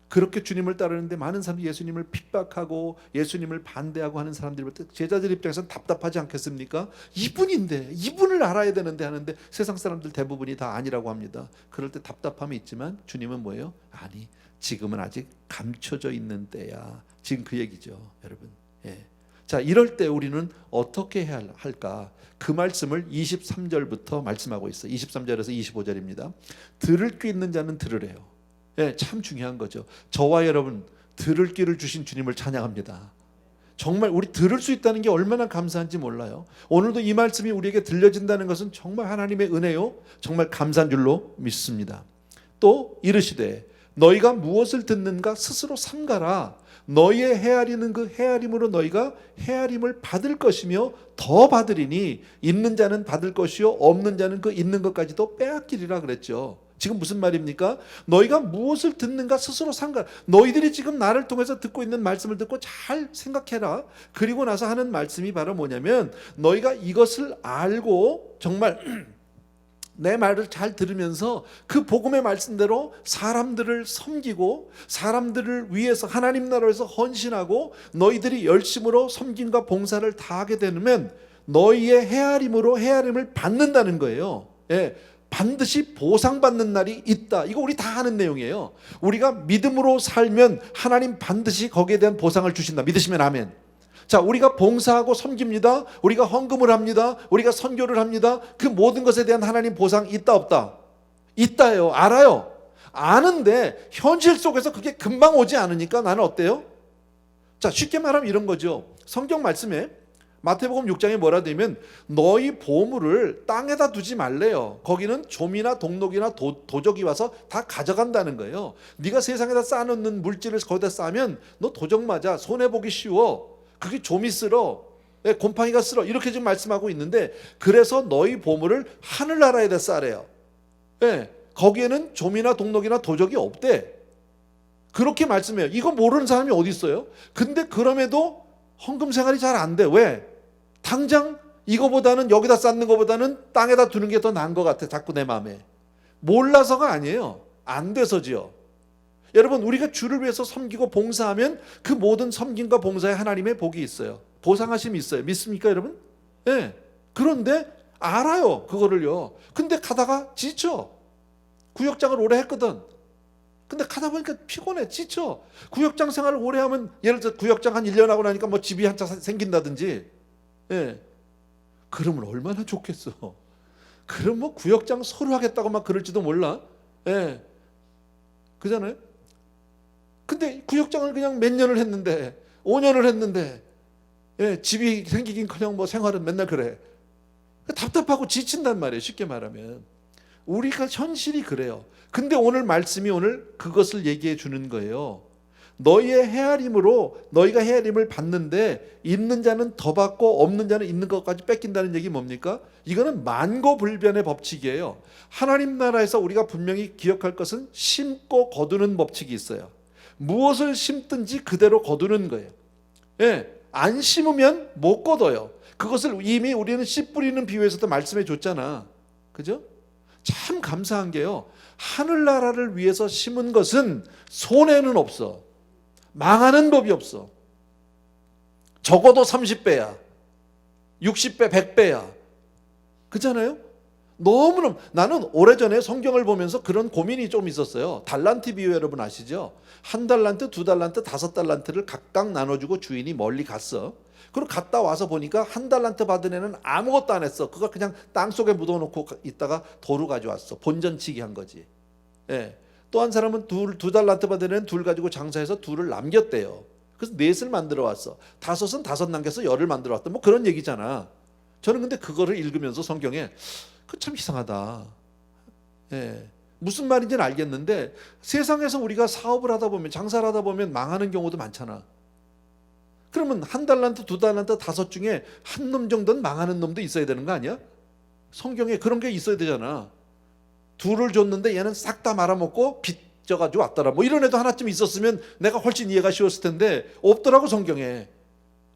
그렇게 주님을 따르는데 많은 사람들이 예수님을 핍박하고 예수님을 반대하고 하는 사람들이 제자들 입장에서는 답답하지 않겠습니까? 이분을 알아야 되는데 하는데, 세상 사람들 대부분이 다 아니라고 합니다. 그럴 때 답답함이 있지만 주님은 뭐예요? 아니, 지금은 아직 감춰져 있는 때야. 지금 그 얘기죠, 여러분. 예. 자, 이럴 때 우리는 어떻게 해야 할까? 그 말씀을 23절부터 말씀하고 있어요. 23절에서 25절입니다. 들을 귀 있는 자는 들으래요. 예, 참 중요한 거죠. 저와 여러분, 들을 귀를 주신 주님을 찬양합니다. 정말 우리 들을 수 있다는 게 얼마나 감사한지 몰라요. 오늘도 이 말씀이 우리에게 들려진다는 것은 정말 하나님의 은혜요, 정말 감사한 줄로 믿습니다. 또 이르시되 너희가 무엇을 듣는가 스스로 삼가라. 너희의 헤아리는 그 헤아림으로 너희가 헤아림을 받을 것이며 더 받으리니 있는 자는 받을 것이요 없는 자는 그 있는 것까지도 빼앗기리라 그랬죠. 지금 무슨 말입니까? 너희가 무엇을 듣는가 스스로 삼가라. 너희들이 지금 나를 통해서 듣고 있는 말씀을 듣고 잘 생각해라. 그리고 나서 하는 말씀이 바로 뭐냐면, 너희가 이것을 알고 정말 내 말을 잘 들으면서 그 복음의 말씀대로 사람들을 섬기고 사람들을 위해서 하나님 나라에서 헌신하고 너희들이 열심으로 섬김과 봉사를 다하게 되면 너희의 헤아림으로 헤아림을 받는다는 거예요. 예, 반드시 보상받는 날이 있다. 이거 우리 다 아는 내용이에요. 우리가 믿음으로 살면 하나님 반드시 거기에 대한 보상을 주신다. 믿으시면 아멘. 자, 우리가 봉사하고 섬깁니다. 우리가 헌금을 합니다. 우리가 선교를 합니다. 그 모든 것에 대한 하나님 보상 있다 없다? 있다요. 알아요. 아는데 현실 속에서 그게 금방 오지 않으니까 나는 어때요? 자, 쉽게 말하면 이런 거죠. 성경 말씀에 마태복음 6장에 뭐라 되면 너희 보물을 땅에다 두지 말래요. 거기는 좀이나 동록이나 도적이 와서 다 가져간다는 거예요. 네가 세상에다 쌓아놓는 물질을 거기다 쌓으면 너 도적 맞아. 손해보기 쉬워. 그게 좀이 쓸어. 곰팡이가 쓸어. 이렇게 지금 말씀하고 있는데, 그래서 너희 보물을 하늘나라에다 쌓으래요. 거기에는 좀이나 동록이나 도적이 없대. 그렇게 말씀해요. 이거 모르는 사람이 어디 있어요? 근데 그럼에도 헌금 생활이 잘 안 돼. 왜? 당장 이거보다는, 여기다 쌓는 것보다는 땅에다 두는 게 더 나은 것 같아. 자꾸 내 마음에. 몰라서가 아니에요. 안 돼서지요. 여러분, 우리가 주를 위해서 섬기고 봉사하면 그 모든 섬김과 봉사에 하나님의 복이 있어요. 보상하심이 있어요. 믿습니까 여러분? 네. 그런데 알아요, 그거를요. 근데 가다가 지쳐. 구역장을 오래 했거든. 근데 가다 보니까 피곤해, 지쳐. 구역장 생활을 오래 하면, 예를 들어 구역장 한 1년 하고 나니까 집이 한 채 생긴다든지, 그러면 얼마나 좋겠어. 그럼 구역장 서로 하겠다고 막 그럴지도 몰라. 그잖아요. 근데 구역장을 그냥 몇 년을 했는데, 5년을 했는데, 집이 생기긴커녕 생활은 맨날 그래. 답답하고 지친단 말이에요. 쉽게 말하면 우리가 현실이 그래요. 근데 오늘 말씀이 오늘 그것을 얘기해 주는 거예요. 너희의 헤아림으로 너희가 헤아림을 받는데 있는 자는 더 받고 없는 자는 있는 것까지 뺏긴다는 얘기 뭡니까? 이거는 만고불변의 법칙이에요. 하나님 나라에서 우리가 분명히 기억할 것은 심고 거두는 법칙이 있어요. 무엇을 심든지 그대로 거두는 거예요. 안 심으면 못 거둬요. 그것을 이미 우리는 씨 뿌리는 비유에서도 말씀해 줬잖아. 그죠? 참 감사한 게요, 하늘나라를 위해서 심은 것은 손해는 없어. 망하는 법이 없어. 적어도 30배야 60배 100배야. 그렇잖아요? 너무너무 나는 오래전에 성경을 보면서 그런 고민이 좀 있었어요. 달란트 비유 여러분 아시죠? 한 달란트, 두 달란트, 다섯 달란트를 각각 나눠주고 주인이 멀리 갔어. 그리고 갔다 와서 보니까 한 달란트 받은 애는 아무것도 안 했어. 그거 그냥 땅속에 묻어놓고 있다가 도로 가져왔어. 본전치기 한 거지. 예. 또 한 사람은 두 달란트 받은 애는 둘 가지고 장사해서 둘을 남겼대요. 그래서 넷을 만들어 왔어. 다섯은 다섯 남겨서 열을 만들어 왔다. 뭐 그런 얘기잖아. 저는 근데 그거를 읽으면서 성경에 그 참 이상하다. 예. 무슨 말인지는 알겠는데 세상에서 우리가 사업을 하다 보면 장사를 하다 보면 망하는 경우도 많잖아. 그러면 한 달란트, 두 달란트, 다섯 중에 한 놈 정도는 망하는 놈도 있어야 되는 거 아니야? 성경에 그런 게 있어야 되잖아. 둘을 줬는데 얘는 싹 다 말아먹고 빚져가지고 왔더라. 뭐 이런 애도 하나쯤 있었으면 내가 훨씬 이해가 쉬웠을 텐데 없더라고 성경에.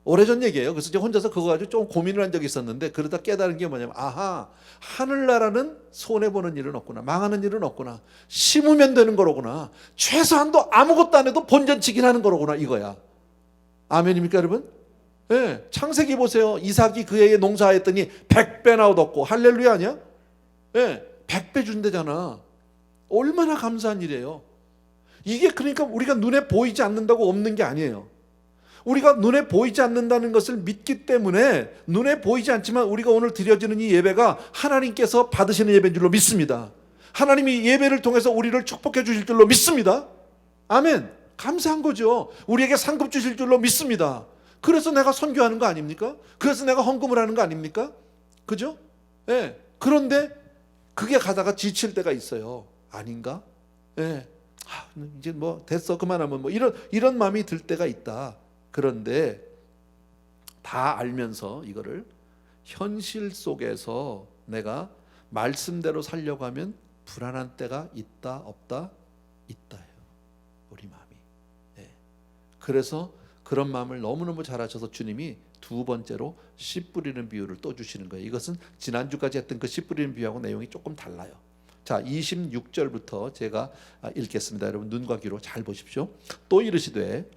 오래전 얘기예요. 그래서 제가 혼자서 그거 가지고 좀 고민을 한 적이 있었는데 그러다 깨달은 게 뭐냐면 아하, 하늘나라는 손해보는 일은 없구나. 망하는 일은 없구나. 심으면 되는 거로구나. 최소한도 아무것도 안 해도 본전치긴 하는 거로구나 이거야. 아멘입니까 여러분? 예, 창세기 보세요. 이삭이 그 해에 농사했더니 100배나 얻었고 할렐루야 아니야? 예, 100배 준대잖아. 얼마나 감사한 일이에요. 이게 그러니까 우리가 눈에 보이지 않는다고 없는 게 아니에요. 우리가 눈에 보이지 않는다는 것을 믿기 때문에 눈에 보이지 않지만 우리가 오늘 드려지는 이 예배가 하나님께서 받으시는 예배인 줄로 믿습니다. 하나님이 예배를 통해서 우리를 축복해 주실 줄로 믿습니다. 아멘. 감사한 거죠. 우리에게 상급 주실 줄로 믿습니다. 그래서 내가 선교하는 거 아닙니까? 그래서 내가 헌금을 하는 거 아닙니까? 그죠? 예. 그런데 그게 가다가 지칠 때가 있어요. 아닌가? 예. 이제 뭐 됐어 그만하면 뭐 이런 마음이 들 때가 있다. 그런데 다 알면서 이거를 현실 속에서 내가 말씀대로 살려고 하면 불안한 때가 있다 없다? 있다요. 우리 마음이. 네. 그래서 그런 마음을 너무너무 잘 하셔서 주님이 두 번째로 씨 뿌리는 비유를 또 주시는 거예요. 이것은 지난주까지 했던 그 씨 뿌리는 비유하고 내용이 조금 달라요. 자, 26절부터 제가 읽겠습니다. 여러분 눈과 귀로 잘 보십시오. 또 이르시되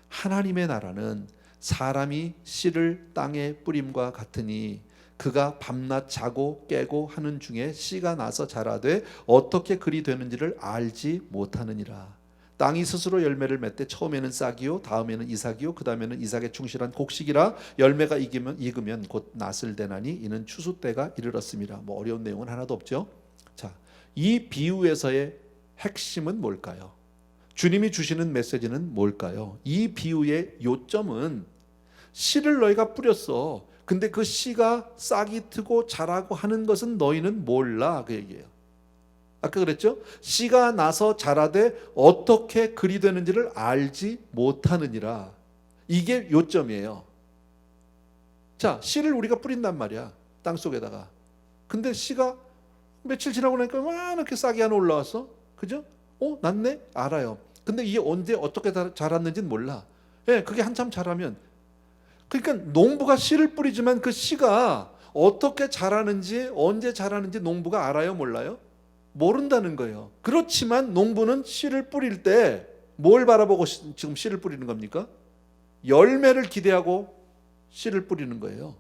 하나님의 나라는 사람이 씨를 땅에 뿌림과 같으니 그가 밤낮 자고 깨고 하는 중에 씨가 나서 자라되 어떻게 그리 되는지를 알지 못하느니라. 땅이 스스로 열매를 맺되 처음에는 싹이요 다음에는 이삭이요 그 다음에는 이삭의 충실한 곡식이라 열매가 익으면 곧 낫을 대나니 이는 추수 때가 이르렀습니다. 뭐 어려운 내용은 하나도 없죠. 자, 이 비유에서의 핵심은 뭘까요? 주님이 주시는 메시지는 뭘까요? 이 비유의 요점은 씨를 너희가 뿌렸어. 근데 그 씨가 싹이 트고 자라고 하는 것은 너희는 몰라 그 얘기예요. 아까 그랬죠? 씨가 나서 자라되 어떻게 그리 되는지를 알지 못하느니라. 이게 요점이에요. 자, 씨를 우리가 뿌린단 말이야. 땅속에다가. 근데 씨가 며칠 지나고 나니까 와 이렇게 싹이 하나 올라왔어. 그죠? 났네? 알아요. 근데 이게 언제 어떻게 자랐는지는 몰라. 예, 그게 한참 자라면 그러니까 농부가 씨를 뿌리지만 그 씨가 어떻게 자라는지 언제 자라는지 농부가 알아요? 몰라요? 모른다는 거예요. 그렇지만 농부는 씨를 뿌릴 때 뭘 바라보고 지금 씨를 뿌리는 겁니까? 열매를 기대하고 씨를 뿌리는 거예요.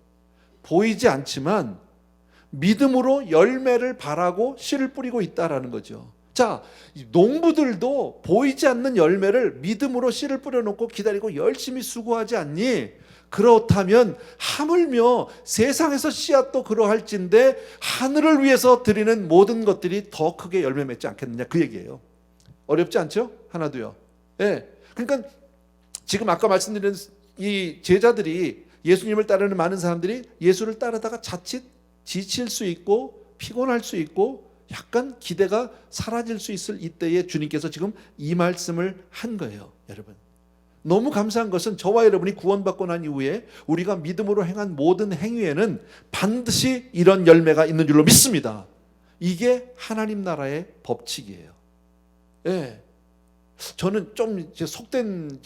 보이지 않지만 믿음으로 열매를 바라고 씨를 뿌리고 있다라는 거죠. 자, 농부들도 보이지 않는 열매를 믿음으로 씨를 뿌려놓고 기다리고 열심히 수고하지 않니? 그렇다면 하물며 세상에서 씨앗도 그러할진데 하늘을 위해서 드리는 모든 것들이 더 크게 열매 맺지 않겠느냐 그 얘기예요. 어렵지 않죠? 하나도요. 예. 그러니까 지금 아까 말씀드린 이 제자들이 예수님을 따르는 많은 사람들이 예수를 따르다가 자칫 지칠 수 있고 피곤할 수 있고 약간 기대가 사라질 수 있을 이때에 주님께서 지금 이 말씀을 한 거예요. 여러분 너무 감사한 것은 저와 여러분이 구원받고 난 이후에 우리가 믿음으로 행한 모든 행위에는 반드시 이런 열매가 있는 줄로 믿습니다. 이게 하나님 나라의 법칙이에요. 예. 저는 좀 이제 속된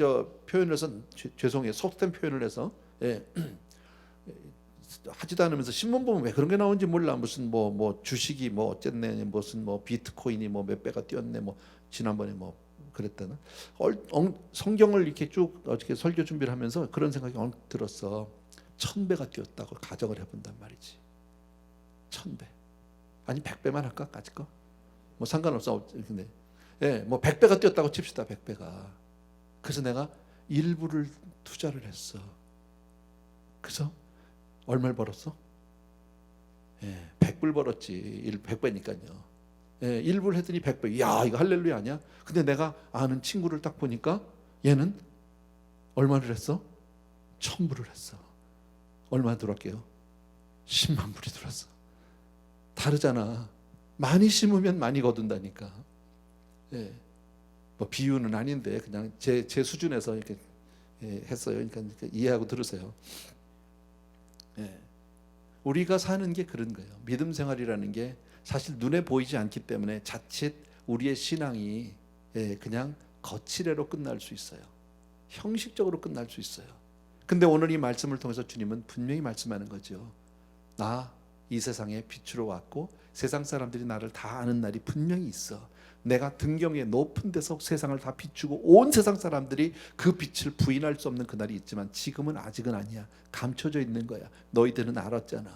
표현을 해서 죄송해요. 속된 표현을 해서 예. 하지도 않으면서 신문 보면 왜 그런 게 나오는지 몰라. 무슨 뭐 주식이 뭐 어쨌네, 무슨 뭐 비트코인이 뭐 몇 배가 뛰었네, 뭐 지난번에 뭐 그랬다나. 성경을 이렇게 쭉 어떻게 설교 준비를 하면서 그런 생각이 들었어. 1000배가 뛰었다고 가정을 해본단 말이지. 1000배. 아니 100배만 할까? 까짓 거? 뭐 상관없어. 근데 예, 뭐 100배가 뛰었다고 칩시다. 100배가. 그래서 내가 일부를 투자를 했어. 그래서 얼마를 벌었어? 예, 100불 벌었지. 100배니까요. 예, 일부를 했더니 100배. 야, 이거 할렐루야 아니야? 근데 내가 아는 친구를 딱 보니까 얘는 얼마를 했어? 1000불을 했어. 얼마 들어갈게요? 10만 불이 들었어. 다르잖아. 많이 심으면 많이 거둔다니까. 예. 뭐 비유는 아닌데 그냥 제 수준에서 이렇게 했어요. 그러니까 이해하고 들으세요. 예. 우리가 사는 게 그런 거예요. 믿음 생활이라는 게 사실 눈에 보이지 않기 때문에 자칫 우리의 신앙이 그냥 거칠애로 끝날 수 있어요. 형식적으로 끝날 수 있어요. 근데 오늘 이 말씀을 통해서 주님은 분명히 말씀하는 거죠. 나 이 세상에 빛으로 왔고 세상 사람들이 나를 다 아는 날이 분명히 있어. 내가 등경의 높은 데서 세상을 다 비추고 온 세상 사람들이 그 빛을 부인할 수 없는 그날이 있지만 지금은 아직은 아니야. 감춰져 있는 거야. 너희들은 알았잖아.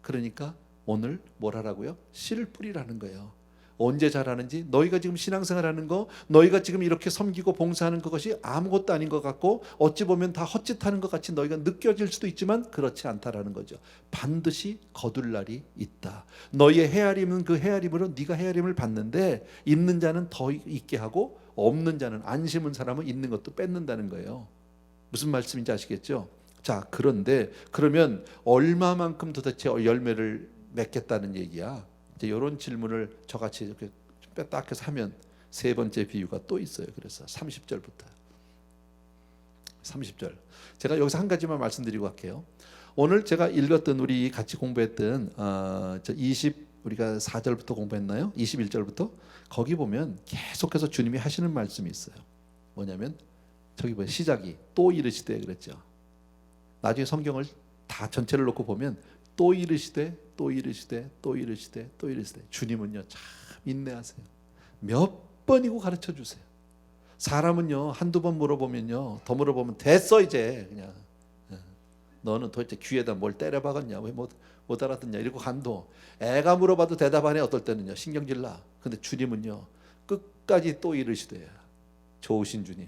그러니까 오늘 뭘 하라고요? 씨를 뿌리라는 거예요. 언제 자라는지, 너희가 지금 신앙생활하는 거, 너희가 지금 이렇게 섬기고 봉사하는 그것이 아무것도 아닌 것 같고 어찌 보면 다 헛짓하는 것 같이 너희가 느껴질 수도 있지만 그렇지 않다라는 거죠. 반드시 거둘 날이 있다. 너희의 헤아림은 그 헤아림으로 네가 헤아림을 받는데 있는 자는 더 있게 하고 없는 자는, 안 심은 사람은 있는 것도 뺏는다는 거예요. 무슨 말씀인지 아시겠죠? 자, 그런데 그러면 얼마만큼 도대체 열매를 맺겠다는 얘기야? 이제 이런 질문을 저같이 이렇게 딱 해서 하면 세 번째 비유가 또 있어요. 그래서 30절부터 30절 제가 여기서 한 가지만 말씀드리고 갈게요. 오늘 제가 읽었던 우리 같이 공부했던 우리가 4절부터 공부했나요? 21절부터 거기 보면 계속해서 주님이 하시는 말씀이 있어요. 뭐냐면 저기 보면 시작이 또 이르시되 그랬죠. 나중에 성경을 다 전체를 놓고 보면 또 이르시되 또 이르시되 또 이르시되 또 이르시되. 주님은요 참 인내하세요. 몇 번이고 가르쳐 주세요. 사람은요 한두 번 물어보면요, 더 물어보면 됐어 이제 그냥 너는 도대체 귀에다 뭘 때려 박았냐, 왜 못 알아듣냐 이러고 간도. 애가 물어봐도 대답 안 해. 어떨 때는요 신경질 나. 근데 주님은요 끝까지 또 이르시되. 좋으신 주님.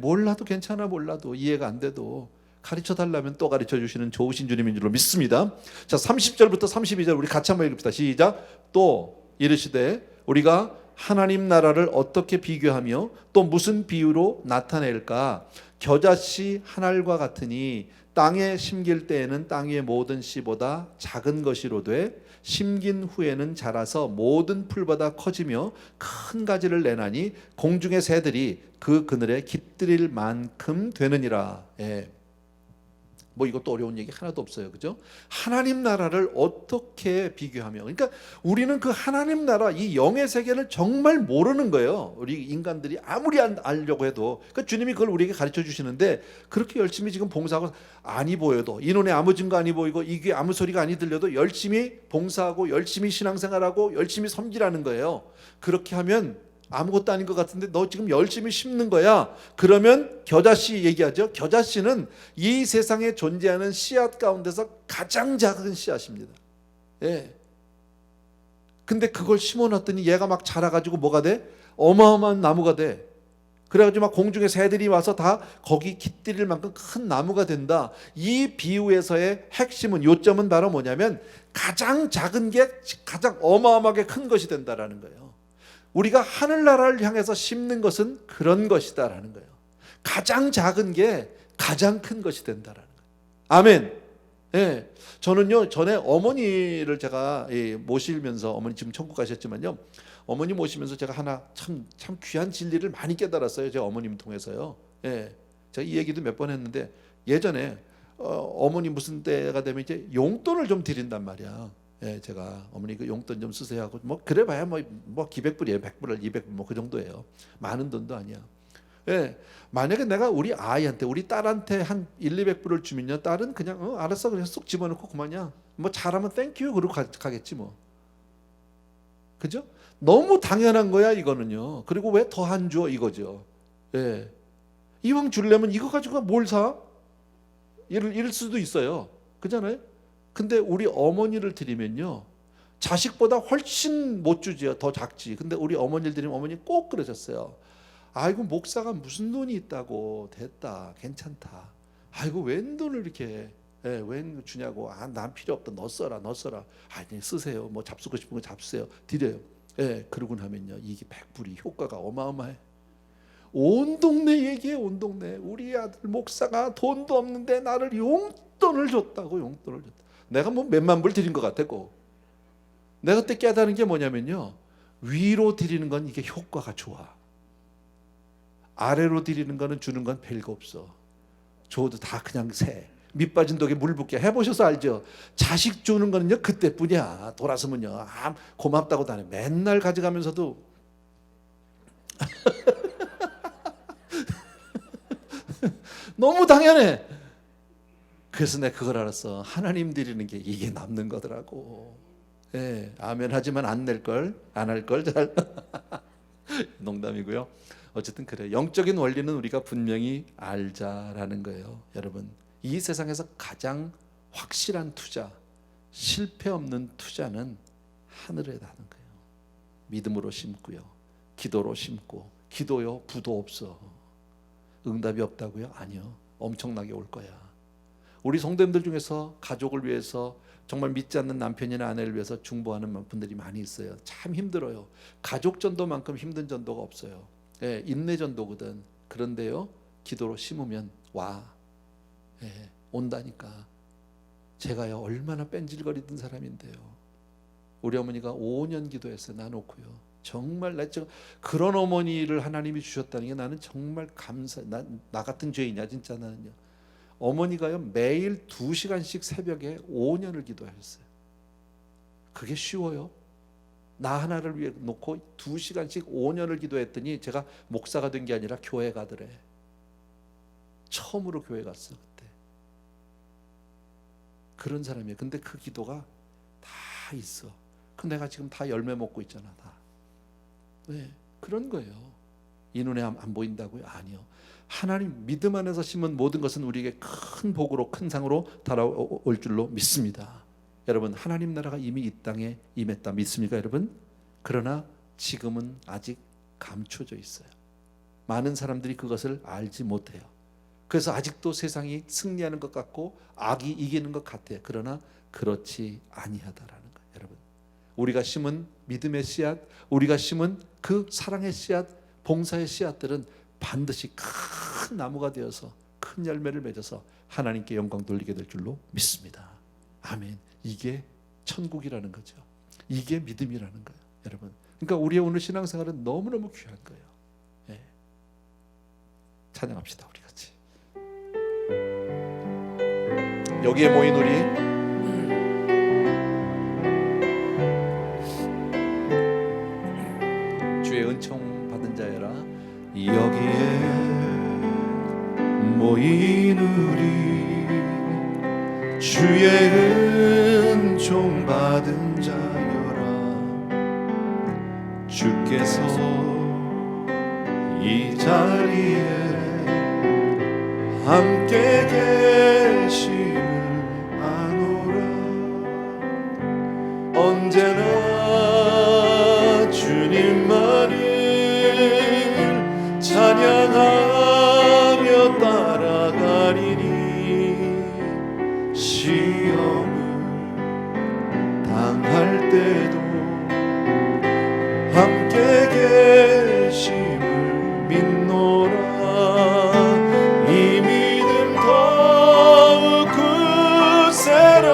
몰라도 괜찮아. 몰라도 이해가 안 돼도 가르쳐 달라면 또 가르쳐 주시는 좋으신 주님인 줄로 믿습니다. 자, 30절부터 32절 우리 같이 한번 읽읍시다. 시작. 또 이르시되 우리가 하나님 나라를 어떻게 비교하며 또 무슨 비유로 나타낼까? 겨자씨 한 알과 같으니 땅에 심길 때에는 땅 위의 모든 씨보다 작은 것이로되 심긴 후에는 자라서 모든 풀보다 커지며 큰 가지를 내나니 공중의 새들이 그 그늘에 깃들일 만큼 되느니라. 뭐 이것도 어려운 얘기 하나도 없어요. 그죠? 하나님 나라를 어떻게 비교하며, 그러니까 우리는 그 하나님 나라 이 영의 세계를 정말 모르는 거예요. 우리 인간들이 아무리 알려고 해도. 그러니까 주님이 그걸 우리에게 가르쳐 주시는데 그렇게 열심히 지금 봉사하고 아니 보여도, 이 눈에 아무 증거 아니 보이고 이 귀에 아무 소리가 아니 들려도 열심히 봉사하고 열심히 신앙생활하고 열심히 섬기라는 거예요. 그렇게 하면 아무것도 아닌 것 같은데 너 지금 열심히 심는 거야. 그러면 겨자씨 얘기하죠. 겨자씨는 이 세상에 존재하는 씨앗 가운데서 가장 작은 씨앗입니다. 근데 그걸 심어놨더니 얘가 막 자라가지고 뭐가 돼? 어마어마한 나무가 돼. 그래가지고 막 공중에 새들이 와서 다 거기 깃들일 만큼 큰 나무가 된다. 이 비유에서의 핵심은, 요점은 바로 뭐냐면 가장 작은 게 가장 어마어마하게 큰 것이 된다라는 거예요. 우리가 하늘나라를 향해서 심는 것은 그런 것이다라는 거예요. 가장 작은 게 가장 큰 것이 된다라는 거예요. 아멘. 저는요 전에 어머니를 제가 모시면서, 어머니 지금 천국 가셨지만요, 어머니 모시면서 제가 하나 참 귀한 진리를 많이 깨달았어요. 제 어머님 통해서요. 제가 이 얘기도 몇 번 했는데 예전에 어머니 무슨 때가 되면 이제 용돈을 좀 드린단 말이야. 제가 어머니 그 용돈 좀 쓰세요 하고 뭐 그래봐야 뭐 기백불이에요. 100불, 200불 뭐 그 정도예요. 많은 돈도 아니야. 만약에 내가 우리 아이한테, 우리 딸한테 한 200불을 주면요, 딸은 그냥 알았어 그냥 쏙 집어넣고 그만이야. 뭐 잘하면 땡큐 그러고 가겠지 뭐. 그죠? 너무 당연한 거야 이거는요. 그리고 왜 더 안 줘 이거죠. 이왕 주려면 이거 가지고 뭘 사? 이럴 수도 있어요. 그잖아요. 근데 우리 어머니를 드리면요, 자식보다 훨씬 못 주지요. 더 작지. 근데 우리 어머니들이 어머니 꼭 그러셨어요. 아이고 목사가 무슨 돈이 있다고. 됐다, 괜찮다. 아이고 웬 돈을 이렇게 웬 주냐고. 난 필요 없다. 너 써라, 너 써라. 아니 쓰세요. 뭐 잡수고 싶은 거 잡수세요. 드려요. 그러고 나면요 이게 100불이 효과가 어마어마해. 온 동네 얘기해. 온 동네. 우리 아들 목사가 돈도 없는데 나를 용돈을 줬다고. 용돈을 줬다. 내가 뭐 몇만 불 드린 것 같았고. 내가 그때 깨달은 게 뭐냐면요, 위로 드리는 건 이게 효과가 좋아. 아래로 드리는 거는 주는 건 별거 없어. 줘도 다 그냥 새. 밑 빠진 독에 물 붓게. 해보셔서 알죠. 자식 주는 거는요 그때뿐이야. 돌아서면요 고맙다고 다네. 맨날 가져가면서도 너무 당연해. 그래서 내가 그걸 알았어. 하나님 드리는 게 이게 남는 거더라고. 아멘 하지만 안 낼걸, 안 할걸 잘. 농담이고요. 어쨌든 그래. 영적인 원리는 우리가 분명히 알자라는 거예요. 여러분, 이 세상에서 가장 확실한 투자, 실패 없는 투자는 하늘에 나는 거예요. 믿음으로 심고요, 기도로 심고. 기도요 부도 없어. 응답이 없다고요? 아니요, 엄청나게 올 거야. 우리 성도님들 중에서 가족을 위해서 정말 믿지 않는 남편이나 아내를 위해서 중보하는 분들이 많이 있어요. 참 힘들어요. 가족 전도만큼 힘든 전도가 없어요. 인내 전도거든. 그런데요 기도로 심으면 와. 온다니까. 제가요 얼마나 뺀질거리던 사람인데요. 우리 어머니가 5년 기도했어요. 나 놓고요. 정말 그런 어머니를 하나님이 주셨다는 게 나는 정말 나 같은 죄인이야 진짜. 나는요 어머니가요 매일 2시간씩 새벽에 5년을 기도하셨어요. 그게 쉬워요? 나 하나를 위해 놓고 2시간씩 5년을 기도했더니 제가 목사가 된 게 아니라 교회 가더래. 처음으로 교회 갔어 그때. 그런 사람이에요. 근데 그 기도가 다 있어. 그 내가 지금 다 열매 먹고 있잖아. 다. 왜? 그런 거예요. 이 눈에 안 보인다고요? 아니요. 하나님 믿음 안에서 심은 모든 것은 우리에게 큰 복으로, 큰 상으로 달아올 줄로 믿습니다. 여러분, 하나님 나라가 이미 이 땅에 임했다 믿습니까 여러분? 그러나 지금은 아직 감춰져 있어요. 많은 사람들이 그것을 알지 못해요. 그래서 아직도 세상이 승리하는 것 같고 악이 이기는 것 같아요. 그러나 그렇지 아니하다라는 거예요. 여러분, 우리가 심은 믿음의 씨앗, 우리가 심은 그 사랑의 씨앗, 봉사의 씨앗들은 반드시 큰 나무가 되어서 큰 열매를 맺어서 하나님께 영광 돌리게 될 줄로 믿습니다. 아멘. 이게 천국이라는 거죠. 이게 믿음이라는 거예요, 여러분. 그러니까 우리의 오늘 신앙생활은 너무너무 귀한 거예요. 찬양합시다, 우리 같이. 여기에 모인 우리 주의 은총 받은 자여라. 여기에 모인 우리 주의 은총 받은 자여라. 주께서 이 자리에 함께 계심을 아노라. 언제나 주님만을 찬양하며 따라가리니 시험을 당할 때도 함께 계심을 믿노라. 이 믿음 더욱 굳세라.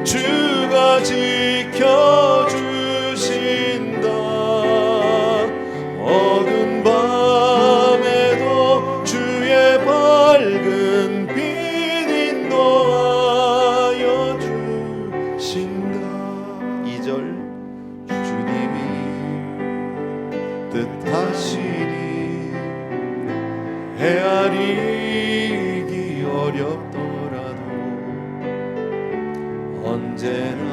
주가 지켜주신다. 어두운 밤에도 주의 밝은 빛 인도하여 주신다. 2절 주님이 뜻하시니 헤아리기 어렵더라도 언제나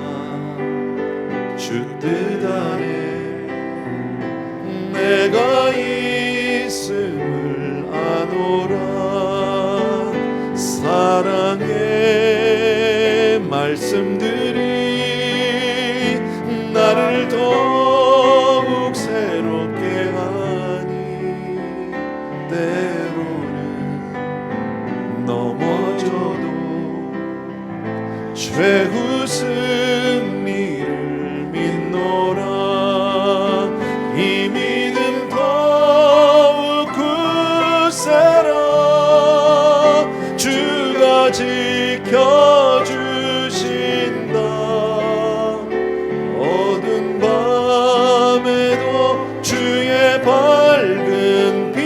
주 뜻 안에 내가 있음을 아노라. 사랑의 말씀들이 넘어져도 최후 승리를 믿노라. 이 믿음 더욱 굳세라. 주가 지켜주신다. 어두운 밤에도 주의 밝은 빛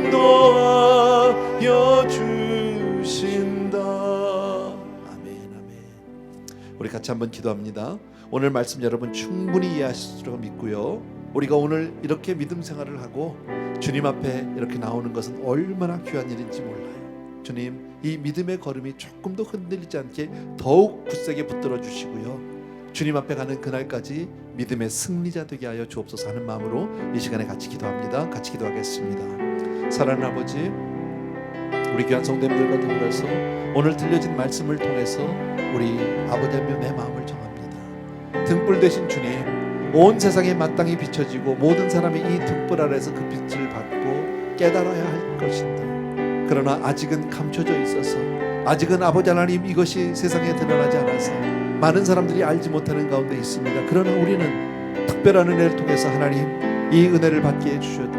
인도하여 주신다. 아멘, 아멘. 우리 같이 한번 기도합니다. 오늘 말씀 여러분 충분히 이해하실 줄 믿고요. 우리가 오늘 이렇게 믿음 생활을 하고 주님 앞에 이렇게 나오는 것은 얼마나 귀한 일인지 몰라요. 주님, 이 믿음의 걸음이 조금도 흔들리지 않게 더욱 굳세게 붙들어 주시고요. 주님 앞에 가는 그날까지 믿음의 승리자 되게 하여 주옵소서 하는 마음으로 이 시간에 같이 기도합니다. 같이 기도하겠습니다. 사랑하는 아버지, 우리 귀한 성도님들과 더불어서 오늘 들려진 말씀을 통해서 우리 아버지의 내 마음을 정합니다. 등불 되신 주님, 온 세상에 마땅히 비춰지고 모든 사람이 이 등불 아래서 그 빛을 받고 깨달아야 할 것인데, 그러나 아직은 감춰져 있어서, 아직은 아버지 하나님 이것이 세상에 드러나지 않아서 많은 사람들이 알지 못하는 가운데 있습니다. 그러나 우리는 특별한 은혜를 통해서 하나님 이 은혜를 받게 해주셨고,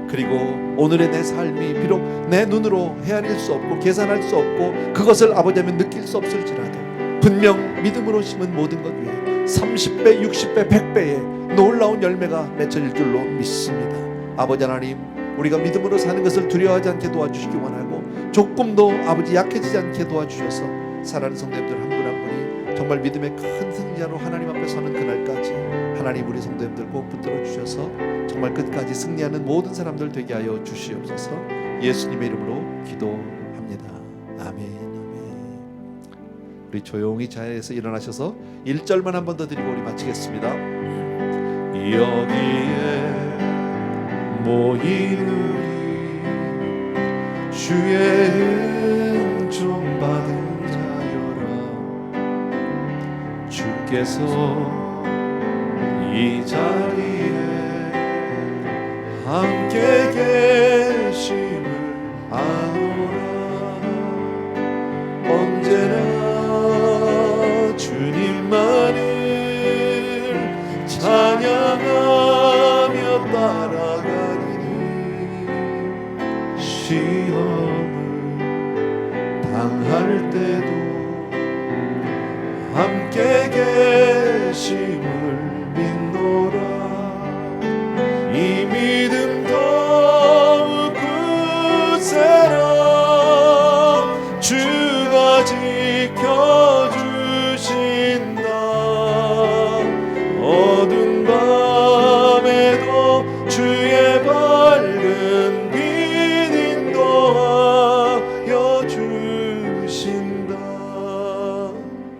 그리고 오늘의 내 삶이 비록 내 눈으로 헤아릴 수 없고 계산할 수 없고 그것을 아버지 하면 느낄 수 없을지라도 분명 믿음으로 심은 모든 것 위에 30배, 60배, 100배의 놀라운 열매가 맺혀질 줄로 믿습니다. 아버지 하나님, 우리가 믿음으로 사는 것을 두려워하지 않게 도와주시기 원하고 조금도 아버지 약해지지 않게 도와주셔서 사랑하는 성도님들 한 분 한 분이 정말 믿음의 큰 승리자로 하나님 앞에 서는 그날까지 하나님 우리 성도님들 꼭 붙들어 주셔서 정말 끝까지 승리하는 모든 사람들 되게 하여 주시옵소서. 예수님의 이름으로 기도합니다. 아멘. 우리 조용히 자리에서 일어나셔서 1절만 한 번 더 드리고 우리 마치겠습니다. 여기에 모인 우리 주의 은총 받은 자여라. 주께서 이 자리에 함께 계심을 아노라. 언제나 주님만을 찬양하며 따라가리니 시험을 당할 때도 함께 계심을 믿노라. 이 믿음 더욱 굳세라. 주가 지켜주신다. 어두운 밤에도 주의 밝은 빛 인도하여 주신다.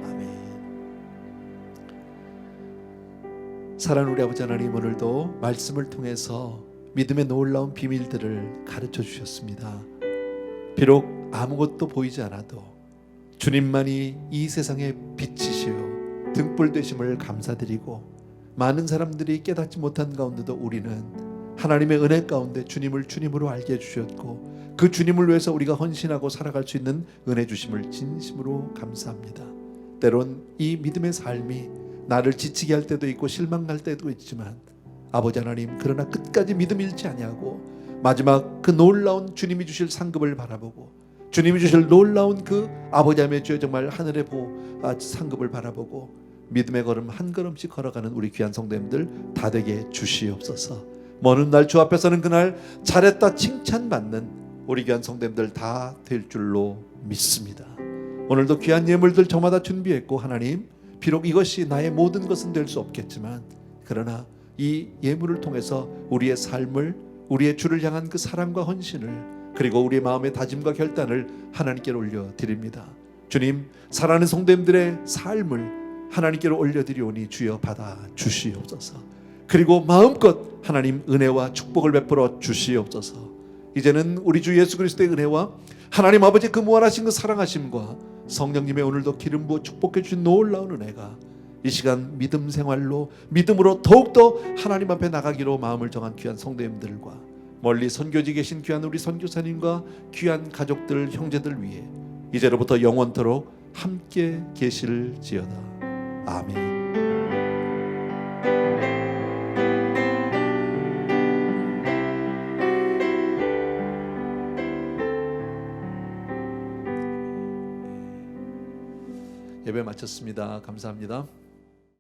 아멘. 사랑하는 우리 아버지 하나님, 오늘도 말씀을 통해서 믿음의 놀라운 비밀들을 가르쳐 주셨습니다. 비록 아무것도 보이지 않아도 주님만이 이 세상의 빛이시요 등불 되심을 감사드리고, 많은 사람들이 깨닫지 못한 가운데도 우리는 하나님의 은혜 가운데 주님을 주님으로 알게 해주셨고, 그 주님을 위해서 우리가 헌신하고 살아갈 수 있는 은혜 주심을 진심으로 감사합니다. 때론 이 믿음의 삶이 나를 지치게 할 때도 있고 실망할 때도 있지만 아버지 하나님, 그러나 끝까지 믿음 잃지 아니하고 마지막 그 놀라운 주님이 주실 상급을 바라보고 주님이 주실 놀라운 그 아버지 하나님의 주여 정말 하늘의 상급을 바라보고 믿음의 걸음 한 걸음씩 걸어가는 우리 귀한 성도님들 다 되게 주시옵소서. 먼 훗날 주 앞에 서는 그날 잘했다 칭찬받는 우리 귀한 성도님들 다 될 줄로 믿습니다. 오늘도 귀한 예물들 저마다 준비했고, 하나님 비록 이것이 나의 모든 것은 될 수 없겠지만 그러나 이 예물을 통해서 우리의 삶을, 우리의 주를 향한 그 사랑과 헌신을, 그리고 우리의 마음의 다짐과 결단을 하나님께 올려드립니다. 주님, 사랑하는 성도님들의 삶을 하나님께로 올려드리오니 주여 받아 주시옵소서. 그리고 마음껏 하나님 은혜와 축복을 베풀어 주시옵소서. 이제는 우리 주 예수 그리스도의 은혜와 하나님 아버지 그 무한하신 그 사랑하심과 성령님의 오늘도 기름 부어 축복해 주신 놀라운 은혜가 이 시간 믿음 생활로, 믿음으로 더욱더 하나님 앞에 나가기로 마음을 정한 귀한 성도님들과 멀리 선교지 계신 귀한 우리 선교사님과 귀한 가족들, 형제들 위해 이제로부터 영원토록 함께 계실지어다. 아멘. 예배 마쳤습니다. 감사합니다.